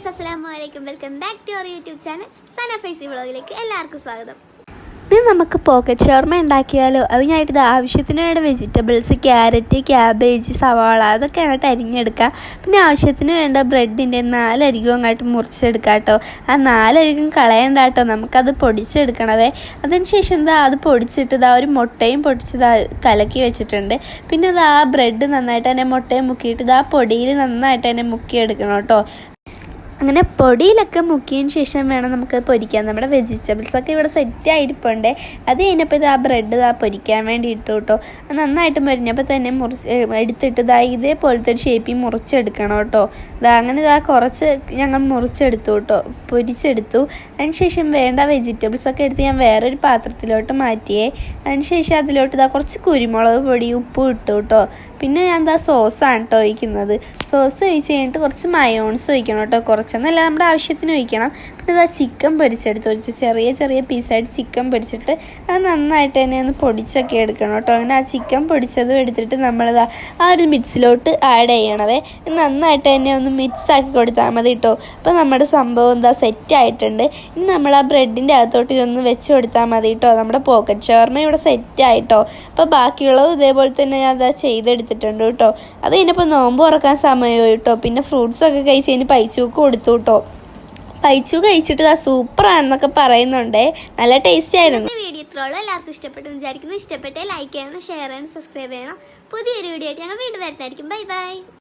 Guys, അസ്സലാമുഅലൈക്കും. Welcome back to our YouTube channel Sana Faizy വ്ളോഗിലേക്ക് എല്ലാവർക്കും സ്വാഗതം. ഇനി നമുക്ക് പോക്കറ്റ് ഷവർമ ഉണ്ടാക്കിയാലോ? അതിനായിട്ട് ഇത് ആവശ്യത്തിന് വേണ്ട വെജിറ്റബിൾസ്, ക്യാരറ്റ്, ക്യാബേജ്, സവാള അതൊക്കെ അങ്ങോട്ട് അരിഞ്ഞെടുക്കുക. പിന്നെ ആവശ്യത്തിന് വേണ്ട ബ്രെഡിൻ്റെ 4 അരികും അങ്ങോട്ട് മുറിച്ചെടുക്കുക കേട്ടോ. ആ 4 അരികും കളയണ്ട കേട്ടോ, നമുക്കത് പൊടിച്ചെടുക്കണവേ. അതിനുശേഷം അത് പൊടിച്ചിട്ട് ഒരു മുട്ടയും പൊടിച്ചത് കലക്കി വെച്ചിട്ടുണ്ട്. പിന്നെ ആ ബ്രെഡ് നന്നായിട്ട് തന്നെ മുട്ടയും മുക്കിയിട്ട് ആ പൊടിയിൽ നന്നായിട്ട് തന്നെ മുക്കിയെടുക്കണം കേട്ടോ. അങ്ങനെ പൊടിയിലൊക്കെ മുക്കിയതിന് ശേഷം വേണം നമുക്ക് പൊരിക്കാൻ. നമ്മുടെ വെജിറ്റബിൾസൊക്കെ ഇവിടെ സെറ്റായിരിപ്പുണ്ട്. അത് കഴിഞ്ഞപ്പോൾ ആ ബ്രെഡ് പൊരിക്കാൻ വേണ്ടി ഇട്ടു കേട്ടോ. അത് നന്നായിട്ട് മൊരിഞ്ഞപ്പോൾ തന്നെ എടുത്തിട്ട് ഇതേപോലത്തെ ഒരു ഷേപ്പിൽ മുറിച്ചെടുക്കണം കേട്ടോ. അങ്ങനെ കുറച്ച് ഞങ്ങൾ മുറിച്ചെടുത്തു കേട്ടോ, പൊരിച്ചെടുത്തു. അതിനുശേഷം വേണ്ട വെജിറ്റബിൾസൊക്കെ എടുത്ത് ഞാൻ വേറൊരു പാത്രത്തിലോട്ട് മാറ്റിയേ. അതിനുശേഷം അതിലോട്ട് കുറച്ച് കുരുമുളക് പൊടി, ഉപ്പും ഇട്ടു കേട്ടോ. പിന്നെ ഞാൻ സോസാണ് കേട്ടോ ഒഴിക്കുന്നത്. സോസ് ഒഴിച്ച് കഴിഞ്ഞിട്ട് കുറച്ച് മയോൺസ് ഒഴിക്കണം കേട്ടോ. കുറച്ചെന്നല്ല, നമ്മുടെ ആവശ്യത്തിന് ഒഴിക്കണം. പിന്നെ ചിക്കൻ പൊരിച്ചെടുത്ത് ചെറിയ ചെറിയ പീസായിട്ട് ചിക്കൻ പൊരിച്ചിട്ട് അത് നന്നായിട്ട് തന്നെ ഒന്ന് പൊടിച്ചൊക്കെ എടുക്കണം കേട്ടോ. അങ്ങനെ ആ ചിക്കൻ പൊടിച്ചതും എടുത്തിട്ട് നമ്മളത് ആ ഒരു മിക്സിലോട്ട് ആഡ് ചെയ്യണവേ. നന്നായിട്ട് തന്നെ ഒന്ന് മിക്സ് ആക്കി കൊടുത്താൽ മതി കേട്ടോ. അപ്പോൾ നമ്മുടെ സംഭവം സെറ്റായിട്ടുണ്ട്. ഇനി നമ്മൾ ആ ബ്രെഡിൻ്റെ അകത്തോട്ട് ഇതൊന്ന് വെച്ച് കൊടുത്താൽ മതി കേട്ടോ. നമ്മുടെ പോക്കറ്റ് ഷവർമ ഇവിടെ സെറ്റായിട്ടോ. അപ്പോൾ ബാക്കിയുള്ളത് ഇതേപോലെ തന്നെ ഞാൻ ചെയ്തെടുത്തിട്ടുണ്ട് കേട്ടോ. അത് കഴിഞ്ഞപ്പോൾ നോമ്പ് തുറക്കാൻ സമയമായി കേട്ടോ. പിന്നെ ഫ്രൂട്ട്സൊക്കെ കഴിച്ച് കഴിഞ്ഞ് പൈച്ചൂക്ക് കൊടുത്തു കേട്ടോ. പൈച്ചു കഴിച്ചിട്ട് സൂപ്പറാണെന്നൊക്കെ പറയുന്നുണ്ടേ. നല്ല ടേസ്റ്റി ആയിരുന്നു. വീഡിയോ ഇത്രയോളം എല്ലാവർക്കും ഇഷ്ടപ്പെട്ടെന്ന് വിചാരിക്കുന്നു. ഇഷ്ടപ്പെട്ടേ ലൈക്ക് ചെയ്യണം, ഷെയർ ചെയ്യണം, സബ്സ്ക്രൈബ് ചെയ്യണം. പുതിയൊരു വീഡിയോ ആയിട്ട് ഞങ്ങൾ വീണ്ടും വരുന്നതായിരിക്കും. Bye bye.